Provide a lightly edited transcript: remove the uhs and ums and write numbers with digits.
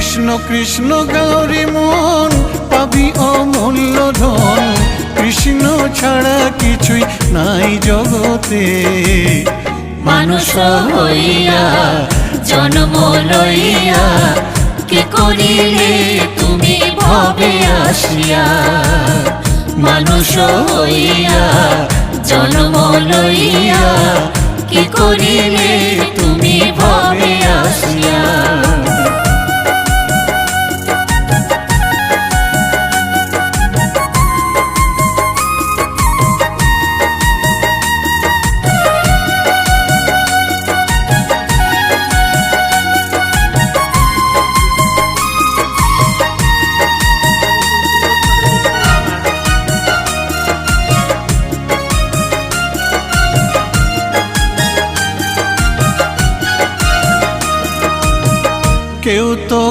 কৃষ্ণ কৃষ্ণ গৌরী মন পাবি অমূল্য ধন, কৃষ্ণ ছাড়া কিছুই নাই জগতে। মানুষ হইয়া জন্ম লইয়া কি করিলে তুমি ভবে আসিয়া। মানুষ হইয়া জন্ম লইয়া কি করিলে তুমি ভবে আসিয়া। কেউ তো